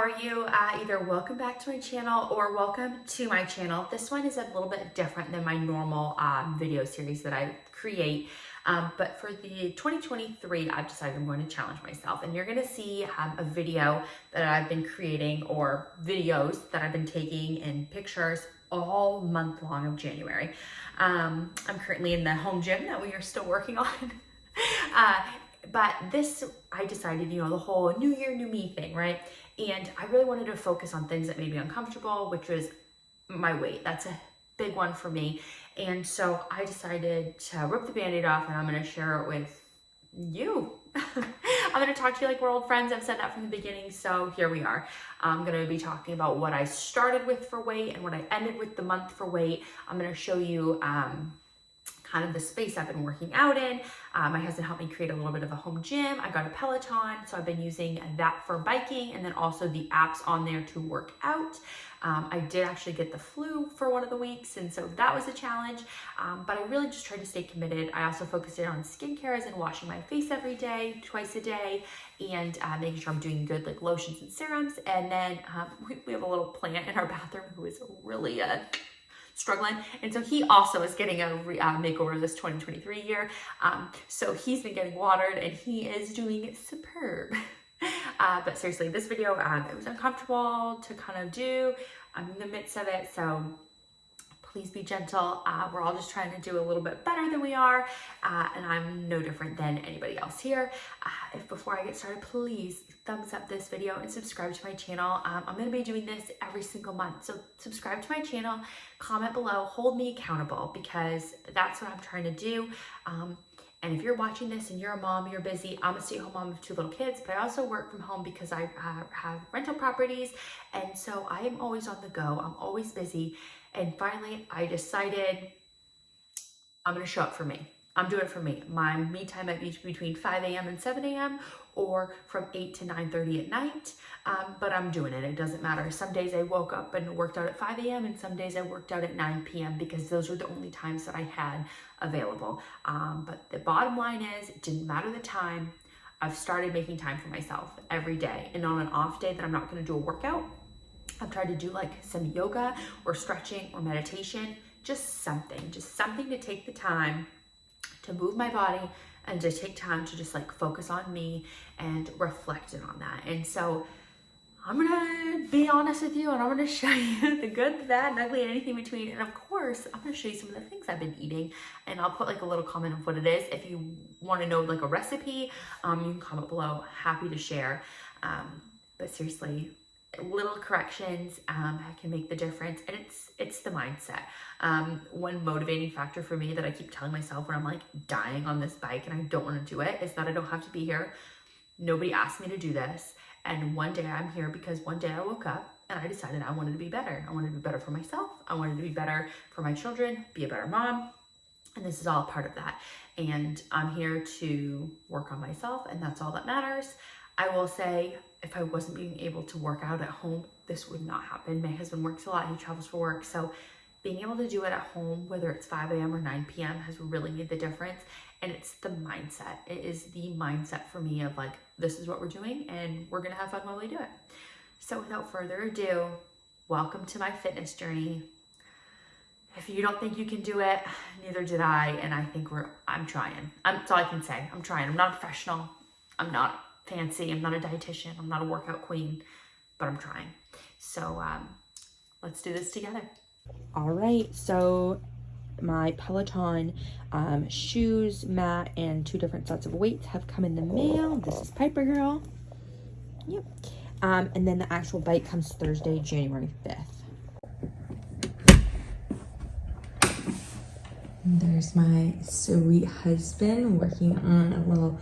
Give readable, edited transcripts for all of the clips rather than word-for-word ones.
are you? Either welcome back to my channel or welcome to my channel. This one is a little bit different than my normal video series that I create. But for the 2023, I've decided I'm going to challenge myself, and you're going to see a video that I've been creating, or videos that I've been taking in pictures all month long of January. I'm currently in the home gym that we are still working on. But this, I decided, you know, the whole new year, new me thing, right? And I really wanted to focus on things that made me uncomfortable, which was my weight. That's a big one for me. And so I decided to rip the Band-Aid off, and I'm going to share it with you. I'm going to talk to you like we're old friends. I've said that from the beginning. So here we are. I'm going to be talking about what I started with for weight and what I ended with the month for weight. I'm going to show you kind of the space I've been working out in. My husband helped me create a little bit of a home gym. I got a Peloton, so I've been using that for biking, and then also the apps on there to work out. I did actually get the flu for one of the weeks, and so that was a challenge, but I really just tried to stay committed. I also focused in on skincare, as in washing my face every day, twice a day, and making sure I'm doing good like lotions and serums. And then we have a little plant in our bathroom who is really struggling, and so he also is getting a makeover this 2023 year. So he's been getting watered, and he is doing superb. But seriously, this video, it was uncomfortable to kind of do. I'm in the midst of it, so please be gentle. We're all just trying to do a little bit better than we are, and I'm no different than anybody else here. Before I get started, please thumbs up this video and subscribe to my channel. I'm going to be doing this every single month, so subscribe to my channel, comment below, hold me accountable, because that's what I'm trying to do. And if you're watching this and you're a mom, you're busy. I'm a stay-at-home mom of 2 little kids, but I also work from home because I have rental properties, and so I am always on the go. I'm always busy. And finally, I decided I'm going to show up for me. I'm doing it for me. My me time might be between 5 a.m. and 7 a.m. or from 8 to 9:30 at night, but I'm doing it. It doesn't matter. Some days I woke up and worked out at 5 a.m. and some days I worked out at 9 p.m. because those were the only times that I had available. But the bottom line is, it didn't matter the time. I've started making time for myself every day. And on an off day that I'm not going to do a workout, I've tried to do like some yoga or stretching or meditation, just something to take the time to move my body and to take time to just like focus on me and reflect on that. And so I'm gonna be honest with you, and I'm gonna show you the good, the bad, and ugly, and anything between. And of course, I'm gonna show you some of the things I've been eating, and I'll put like a little comment of what it is. If you want to know like a recipe, you can comment below. Happy to share. But seriously, little corrections can make the difference, and it's the mindset. One motivating factor for me that I keep telling myself when I'm like dying on this bike and I don't want to do it is that I don't have to be here. Nobody asked me to do this, and one day I'm here because one day I woke up and I decided I wanted to be better. I wanted to be better for myself. I wanted to be better for my children, be a better mom, and this is all a part of that. And I'm here to work on myself, and that's all that matters. I will say, if I wasn't being able to work out at home, this would not happen. My husband works a lot. He travels for work. So being able to do it at home, whether it's 5 a.m. or 9 p.m. has really made the difference. And it's the mindset. It is the mindset for me of like, this is what we're doing and we're going to have fun while we do it. So without further ado, welcome to my fitness journey. If you don't think you can do it, neither did I. And I think I'm trying. That's all I can say. I'm trying. I'm not a professional. I'm not fancy. I'm not a dietitian. I'm not a workout queen, but I'm trying. So let's do this together. All right. So my Peloton shoes, mat, and 2 different sets of weights have come in the mail. This is Piper Girl. Yep. And then the actual bike comes Thursday, January 5th. There's my sweet husband working on a little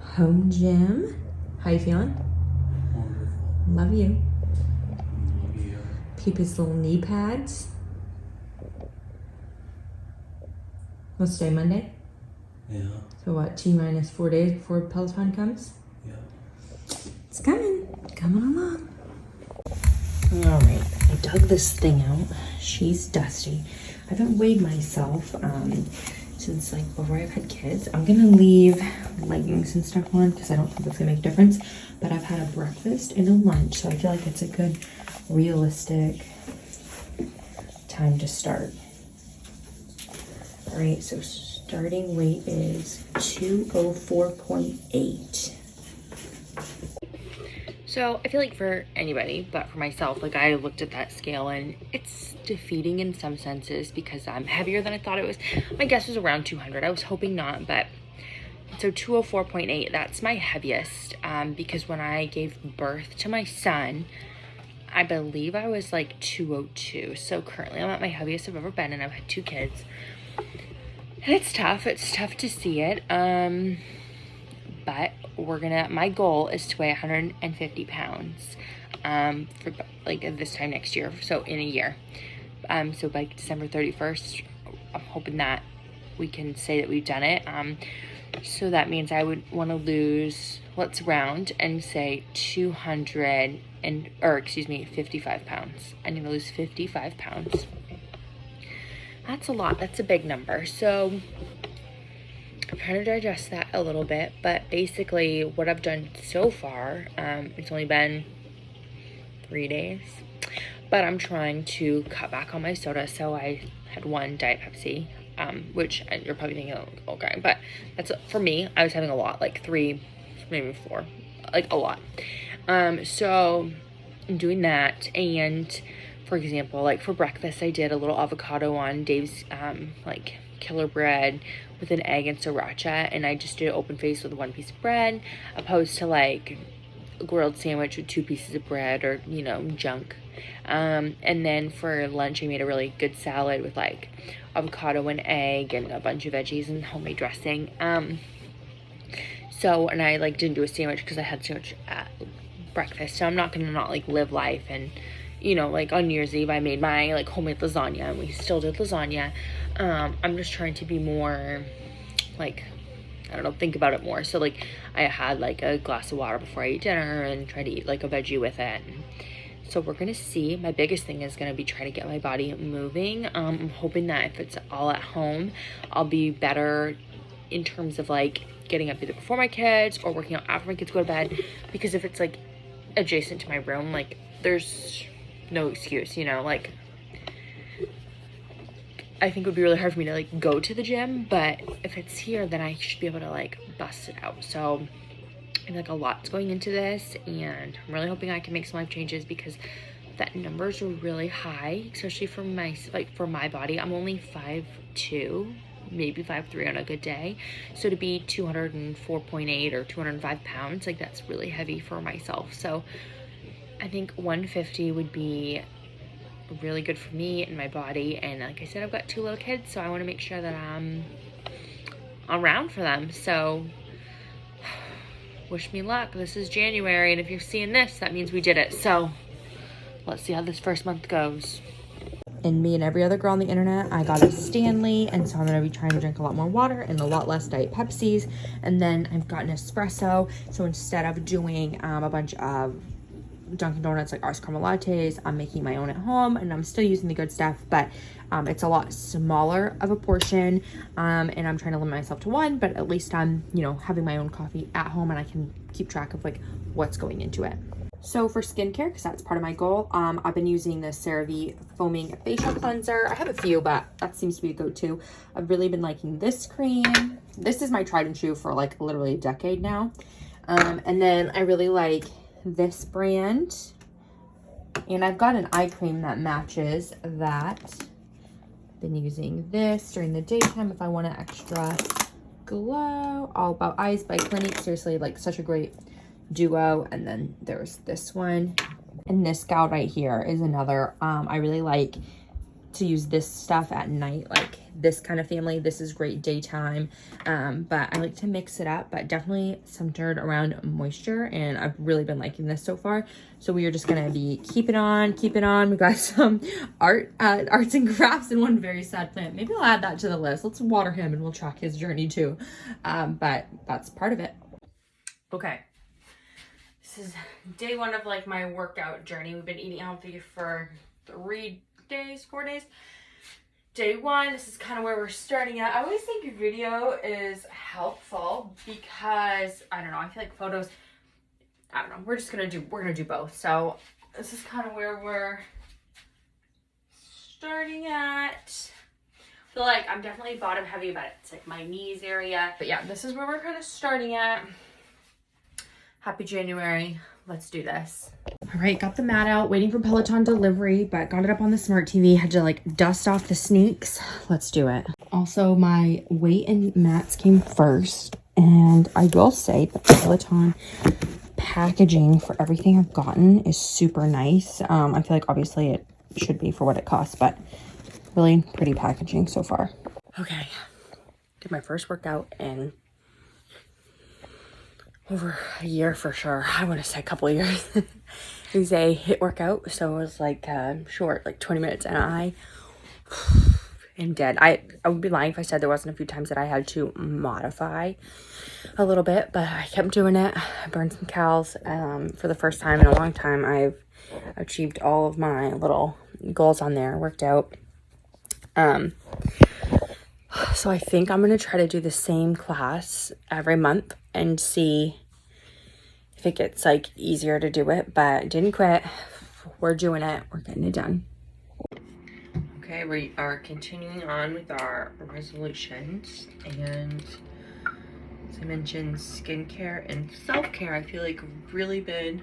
home gym. How you feeling? Love you. Peep his little knee pads. What's today, Monday? Yeah. So what, T-minus 4 days before Peloton comes? Yeah. It's coming along. All right, I dug this thing out. She's dusty. I haven't weighed myself since like before I've had kids. I'm gonna leave leggings and stuff on because I don't think that's gonna make a difference. But I've had a breakfast and a lunch, so I feel like it's a good realistic time to start. All right, so starting weight is 204.8. So I feel like for anybody, but for myself, like I looked at that scale and it's defeating in some senses because I'm heavier than I thought it was. My guess was around 200. I was hoping not, but so 204.8, that's my heaviest because when I gave birth to my son, I believe I was like 202. So currently I'm at my heaviest I've ever been, and I've had 2 kids. And it's tough to see it. But my goal is to weigh 150 pounds for like this time next year, so in a year. So by December 31st, I'm hoping that we can say that we've done it. So that means I would want to lose, let's round and say 55 pounds. I need to lose 55 pounds. That's a lot. That's a big number. So I'm trying to digest that a little bit, but basically what I've done so far, it's only been 3 days, but I'm trying to cut back on my soda. So I had 1 Diet Pepsi, which you're probably thinking, oh, okay, but that's, for me, I was having a lot, like 3, maybe 4, like a lot. So I'm doing that, and for example, like for breakfast, I did a little avocado on Dave's, like killer bread with an egg and sriracha, and I just did an open face with 1 piece of bread, opposed to like a grilled sandwich with 2 pieces of bread or, you know, junk. And then for lunch, I made a really good salad with like avocado and egg and a bunch of veggies and homemade dressing. So, and I like didn't do a sandwich because I had sandwich at breakfast, so I'm not gonna not like live life. And you know, like on New Year's Eve, I made my like homemade lasagna, and we still did lasagna. I'm just trying to be more like, I don't know, think about it more. So like I had like a glass of water before I eat dinner and try to eat like a veggie with it. And so we're gonna see. My biggest thing is gonna be trying to get my body moving. I'm hoping that if it's all at home, I'll be better in terms of like getting up either before my kids or working out after my kids go to bed. Because if it's like adjacent to my room, like there's no excuse, you know, like I think it would be really hard for me to like go to the gym, but if it's here, then I should be able to like bust it out. So I feel like a lot's going into this, and I'm really hoping I can make some life changes because that numbers are really high, especially for my body. I'm only 5'2", maybe 5'3" on a good day. So to be 204.8 or 205 pounds, like that's really heavy for myself. So I think 150 would be really good for me and my body. And like I said, I've got 2 little kids, so I want to make sure that I'm around for them. So wish me luck. This is January, and if you're seeing this, that means we did it. So let's see how this first month goes. And me and every other girl on the internet, I got a Stanley, and so I'm gonna be trying to drink a lot more water and a lot less Diet Pepsis. And then I've got an espresso, so instead of doing a bunch of Dunkin' Donuts like iced caramel lattes, I'm making my own at home, and I'm still using the good stuff, but it's a lot smaller of a portion, and I'm trying to limit myself to 1, but at least I'm, you know, having my own coffee at home, and I can keep track of like what's going into it. So for skincare, because that's part of my goal, I've been using the CeraVe foaming facial cleanser. I have a few, but that seems to be a go-to. I've really been liking this cream. This is my tried and true for like literally a decade now. And then I really like this brand, and I've got an eye cream that matches that. Been using this during the daytime if I want an extra glow. All About Eyes by Clinique, seriously, like such a great duo. And then there's this one, and this gal right here is another. I really like to use this stuff at night, like this kind of family. This is great daytime, but I like to mix it up, but definitely centered around moisture, and I've really been liking this so far. So we are just gonna be keeping on. We got some arts and crafts and one very sad plant. Maybe I'll add that to the list. Let's water him and we'll track his journey too, but that's part of it. Okay, this is day 1 of like my workout journey. We've been eating healthy for 4 days. day one. This is kind of where we're starting at. I always think video is helpful because, I don't know, I feel like photos, I don't know, we're gonna do both. So this is kind of where we're starting at. I feel like I'm definitely bottom heavy, but it's like my knees area. But yeah, this is where we're kind of starting at. Happy January. Let's do this. All right, got the mat out, waiting for Peloton delivery, but got it up on the smart TV. Had to like dust off the sneaks. Let's do it. Also, my weight and mats came first. And I will say the Peloton packaging for everything I've gotten is super nice. I feel like obviously it should be for what it costs, but really pretty packaging so far. Okay, did my first workout in over a year for sure. I want to say a couple of years. It was a HIIT workout, so it was like short, like 20 minutes, and I am dead. I would be lying if I said there wasn't a few times that I had to modify a little bit, but I kept doing it. I burned some calories. For the first time in a long time, I've achieved all of my little goals on there, worked out. So I think I'm going to try to do the same class every month and see if it gets like easier to do it, but didn't quit. We're doing it. We're getting it done. Okay, we are continuing on with our resolutions, and as I mentioned, skincare and self-care, I feel like really been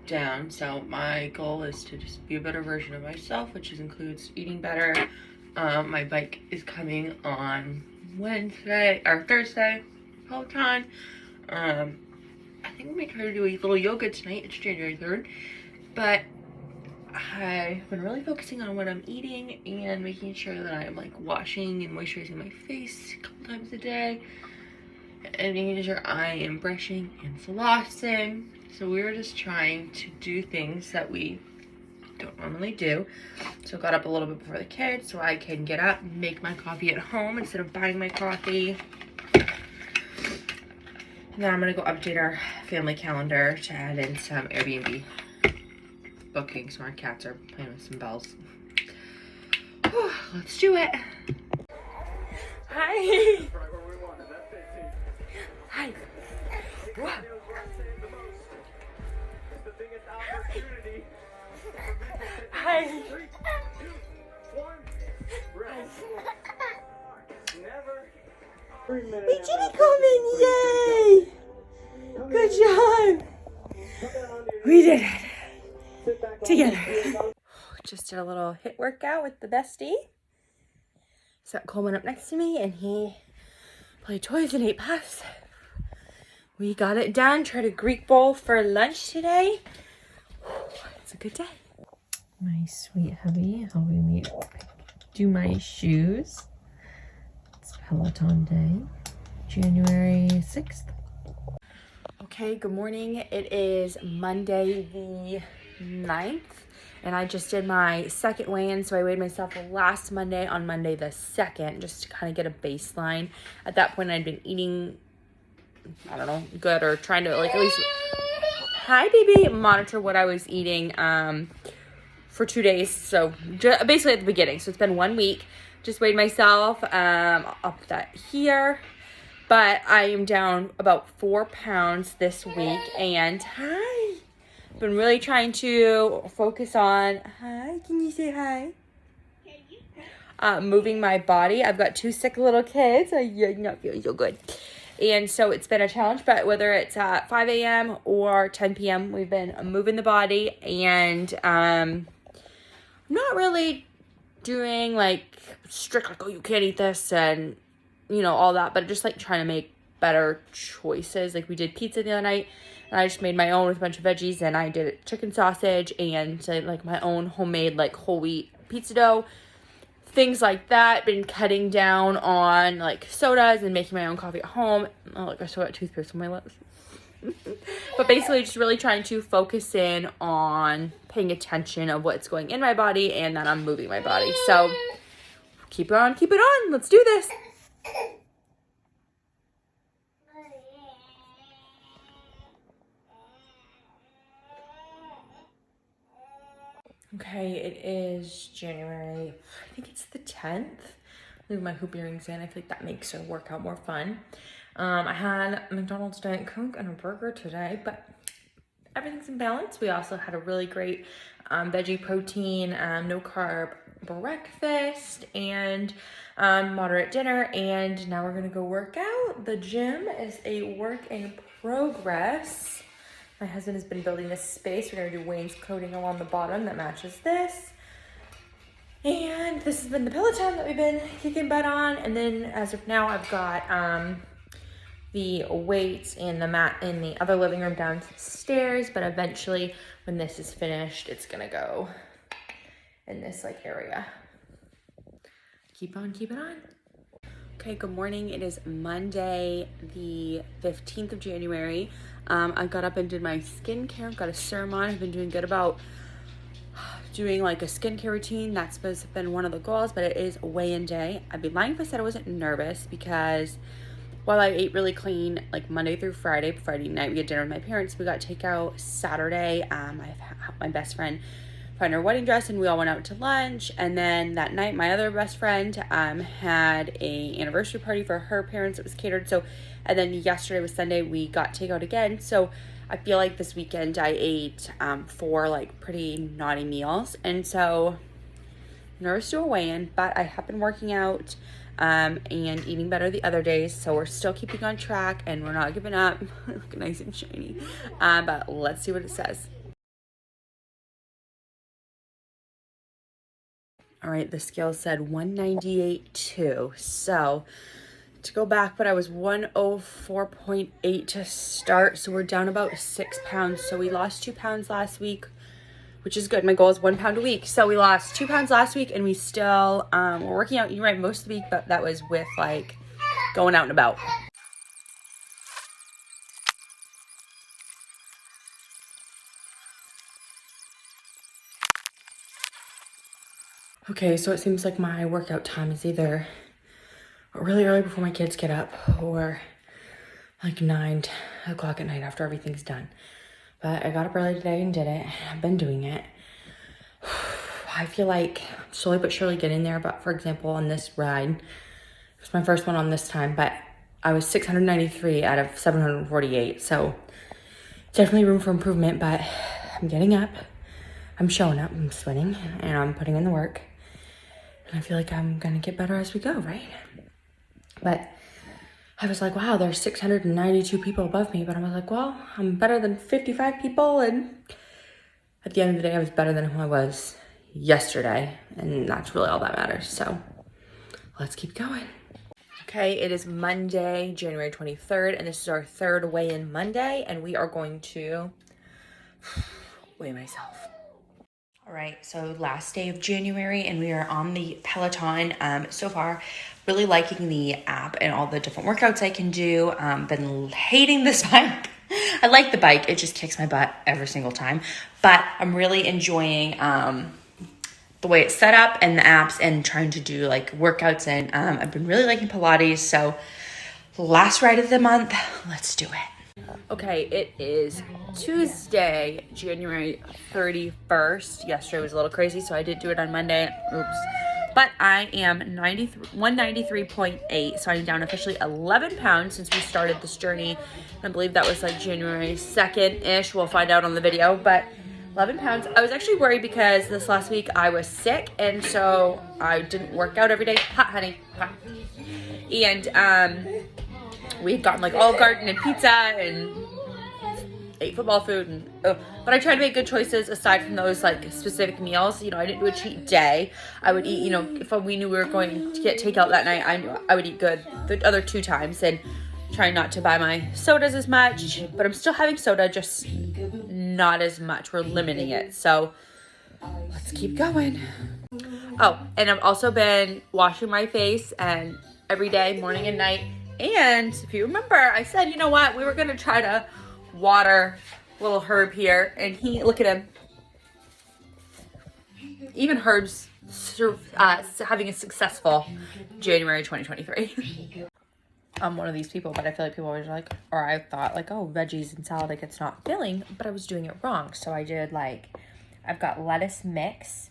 down. So my goal is to just be a better version of myself, which includes eating better. My bike is coming on Wednesday or Thursday, Peloton. I think I'm gonna try to do a little yoga tonight. It's January 3rd, but I've been really focusing on what I'm eating and making sure that I'm like washing and moisturizing my face a couple times a day, and making sure I am brushing and flossing. So we're just trying to do things that we don't normally do. So got up a little bit before the kids so I can get up and make my coffee at home instead of buying my coffee. And then I'm gonna go update our family calendar to add in some Airbnb bookings. So our cats are playing with some bells. Whew, let's do it. Hi. Hi. Whoa. Hi. We did it, come in, yay! Good job. We did it together. Just did a little HIIT workout with the bestie. Set Coleman up next to me, and he played toys and ate puffs. We got it done. Tried a Greek bowl for lunch today. It's a good day. My sweet hubby helping me do my shoes. It's Peloton day, January 6th. Okay, good morning. It is Monday the 9th, and I just did my second weigh-in. So I weighed myself last Monday on Monday the 2nd, just to kind of get a baseline. At that point, I'd been eating, I don't know, good, or trying to like at least, hi baby, monitor what I was eating for 2 days. So basically at the beginning. So it's been 1 week. Just weighed myself. I'll put that here. But I am down about 4 pounds this week. And hi. Been really trying to focus on, hi, can you say hi? Moving my body. I've got 2 sick little kids. I'm not feeling so good. And so it's been a challenge, but whether it's at 5 a.m. or 10 p.m., we've been moving the body, and I'm not really doing like strict, like, oh, you can't eat this and, you know, all that, but just like trying to make better choices. Like we did pizza the other night, and I just made my own with a bunch of veggies, and I did chicken sausage and like my own homemade like whole wheat pizza dough. Things like that. Been cutting down on like sodas and making my own coffee at home. Oh, like I still got toothpaste on my lips. But basically just really trying to focus in on paying attention of what's going in my body and that I'm moving my body. So keep it on. Let's do this. Okay, it is January, I think it's the 10th. Leave my hoop earrings in. I feel like that makes our workout more fun. I had McDonald's Diet Coke and a burger today, but everything's in balance. We also had a really great veggie protein, no carb breakfast, and moderate dinner. And now we're gonna go work out. The gym is a work in progress. My husband has been building this space. We're gonna do wainscoting along the bottom that matches this. And this has been the peloton that we've been kicking butt on. And then as of now, I've got the weights and the mat in the other living room downstairs. But eventually, when this is finished, it's gonna go in this like area. Keep on keeping on. Okay, good morning. It is Monday, the 15th of January. I got up and did my skincare, got a serum on. I've been doing good about doing like a skincare routine. That's supposed to have been one of the goals, but it is a weigh-in day. I'd be lying if I said I wasn't nervous because while I ate really clean, like Monday through Friday night we had dinner with my parents. We got takeout Saturday. I helped my best friend find her wedding dress and we all went out to lunch. And then that night, my other best friend had a anniversary party for her parents. It was catered. And then yesterday was Sunday, we got takeout again. So I feel like this weekend I ate 4 like pretty naughty meals. And so nervous to a weigh-in, but I have been working out and eating better the other days. So we're still keeping on track and we're not giving up. Look nice and shiny. But let's see what it says. All right, the scale said 198.2. So to go back, but I was 104.8 to start. So we're down about 6 pounds. So we lost 2 pounds last week, which is good. My goal is 1 pound a week. So we lost 2 pounds last week and we still, we're working out, you're right, most of the week, but that was with like going out and about. Okay, so it seems like my workout time is either really early before my kids get up or like 9 o'clock at night after everything's done. But I got up early today and did it. I've been doing it. I feel like slowly but surely getting there. But for example, on this ride, it was my first one on this time, but I was 693 out of 748. So definitely room for improvement, but I'm getting up. I'm showing up, I'm sweating, and I'm putting in the work. And I feel like I'm gonna get better as we go, right? But I was like, wow, there's 692 people above me. But I was like, well, I'm better than 55 people. And at the end of the day, I was better than who I was yesterday. And that's really all that matters. So let's keep going. Okay, it is Monday, January 23rd. And this is our third weigh-in Monday. And we are going to weigh myself. All right, so last day of January and we are on the Peloton. So far, really liking the app and all the different workouts I can do. Been hating this bike. I like the bike, it just kicks my butt every single time. But I'm really enjoying the way it's set up and the apps and trying to do like workouts. And I've been really liking Pilates. So last ride of the month, let's do it. Okay, it is Tuesday, January 31st. Yesterday was a little crazy, so I did do it on Monday. Oops. But I am 193.8, so I'm down officially 11 pounds since we started this journey. I believe that was like January 2nd-ish. We'll find out on the video, but 11 pounds. I was actually worried because this last week I was sick, and so I didn't work out every day. Hot, honey. Hot. And we had gotten like Olive Garden and pizza and ate football food and but I tried to make good choices aside from those like specific meals. You know, I didn't do a cheat day. I would eat, you know, if we knew we were going to get takeout that night, I knew I would eat good the other 2 times and try not to buy my sodas as much, but I'm still having soda, just not as much. We're limiting it. So let's keep going. Oh, and I've also been washing my face and every day, morning and night. And if you remember, I said, you know what, we were going to try to water little Herb here. And he, look at him. Even Herb's having a successful January 2023. I'm one of these people, but I feel like people always like, or I thought like, oh, veggies and salad, like it's not filling, but I was doing it wrong. So I did like I've got lettuce mix.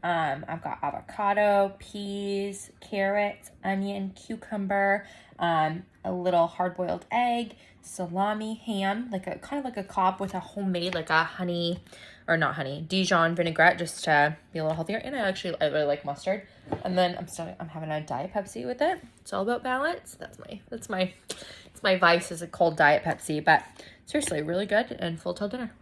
I've got avocado, peas, carrots, onion, cucumber, a little hard-boiled egg, salami, ham, like a kind of like a Cobb with a homemade like a honey, or not honey, Dijon vinaigrette, just to be a little healthier. And I really like mustard. And then I'm having a Diet Pepsi with it. It's all about balance. It's my vice is a cold Diet Pepsi, but seriously, really good and full till dinner.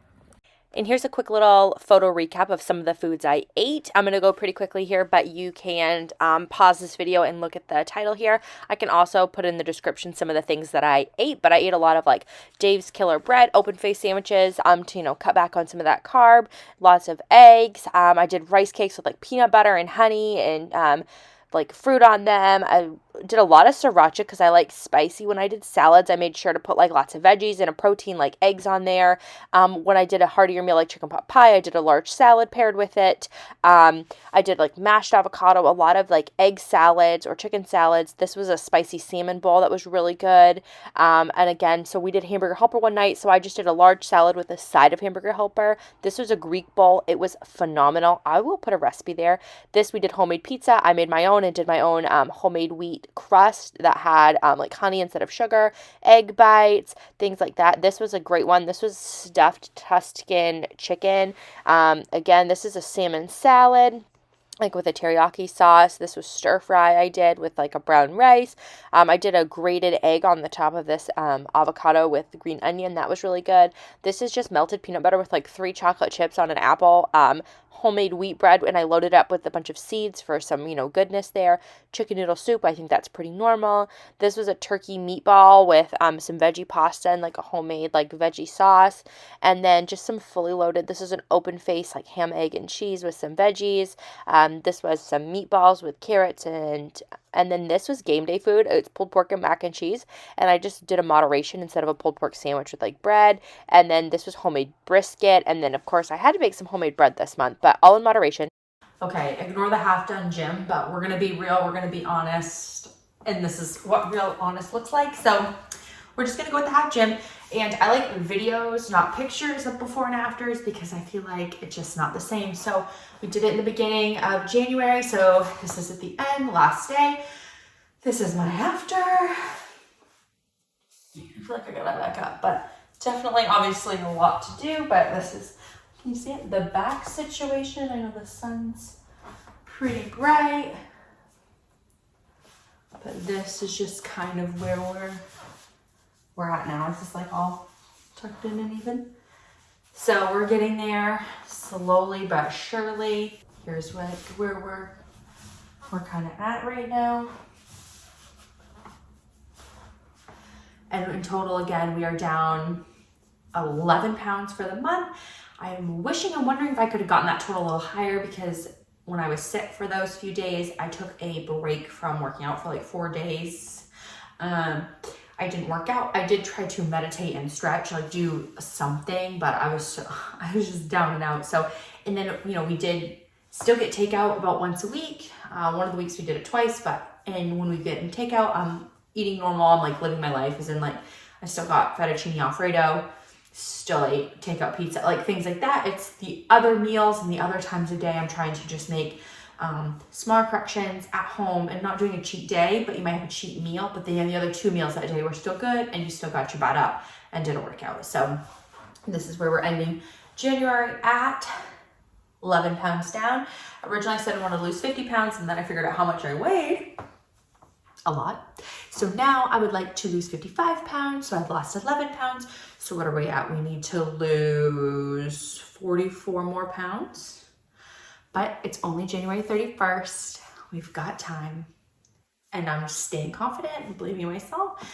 And here's a quick little photo recap of some of the foods I ate. I'm going to go pretty quickly here, but you can pause this video and look at the title here. I can also put in the description some of the things that I ate, but I ate a lot of like Dave's Killer Bread, open face sandwiches, to, cut back on some of that carb, lots of eggs. I did rice cakes with like peanut butter and honey and like fruit on them. I did a lot of sriracha because I like spicy. When I did salads, I made sure to put like lots of veggies and a protein like eggs on there. When I did a heartier meal like chicken pot pie, I did a large salad paired with it. I did like mashed avocado, a lot of like egg salads or chicken salads. This was a spicy salmon bowl that was really good. And again, so we did hamburger helper one night, so I just did a large salad with a side of hamburger helper. This was a Greek bowl. It was phenomenal. I will put a recipe there. This, we did homemade pizza. I made my own and did my own homemade wheat crust that had like honey instead of sugar, egg bites, things like that. This was a great one. This was stuffed Tuscan chicken. Again, this is a salmon salad, like with a teriyaki sauce. This was stir fry I did with like a brown rice. I did a grated egg on the top of this avocado with green onion. That was really good. This is just melted peanut butter with like 3 chocolate chips on an apple. Homemade wheat bread, and I loaded up with a bunch of seeds for some, goodness there. Chicken noodle soup, I think that's pretty normal. This was a turkey meatball with some veggie pasta and like a homemade like veggie sauce, and then just some fully loaded. This is an open face like ham, egg, and cheese with some veggies. This was some meatballs with carrots and then this was game day food. It's pulled pork and mac and cheese. And I just did a moderation instead of a pulled pork sandwich with like bread. And then this was homemade brisket. And then of course I had to make some homemade bread this month, but all in moderation. Okay, ignore the half done gym, but we're gonna be real, we're gonna be honest. And this is what real honest looks like. So we're just gonna go with the half gym. And I like videos, not pictures of before and afters, because I feel like it's just not the same. So we did it in the beginning of January. So this is at the end, last day. This is my after. I feel like I gotta back up, but definitely obviously a lot to do, but this is, can you see it? The back situation. I know the sun's pretty bright, but this is just kind of where we're at now. It's just like all tucked in and even. So we're getting there slowly but surely. Here's where we're kind of at right now. And in total, again, we are down 11 pounds for the month. I'm wondering if I could have gotten that total a little higher, because when I was sick for those few days, I took a break from working out for like 4 days. I didn't work out. I did try to meditate and stretch, like do something, but I was just down and out. So, and then, we did still get takeout about once a week. One of the weeks we did it twice, and when we get in takeout, I'm eating normal. I'm like living my life, as in like, I still got fettuccine Alfredo, still ate takeout pizza, like things like that. It's the other meals and the other times of day I'm trying to just make smaller corrections at home, and not doing a cheat day, but you might have a cheat meal, but then the other 2 meals that day were still good and you still got your butt up and did a workout. So this is where we're ending January at 11 pounds down. Originally I said I wanted to lose 50 pounds, and then I figured out how much I weighed. A lot. So now I would like to lose 55 pounds. So I've lost 11 pounds. So what are we at? We need to lose 44 more pounds. But it's only January 31st. We've got time. And I'm staying confident and believing in myself.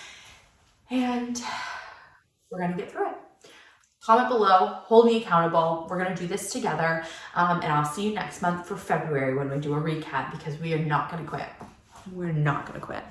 And we're going to get through it. Comment below, hold me accountable. We're going to do this together. And I'll see you next month for February when we do a recap, because we are not going to quit. We're not going to quit.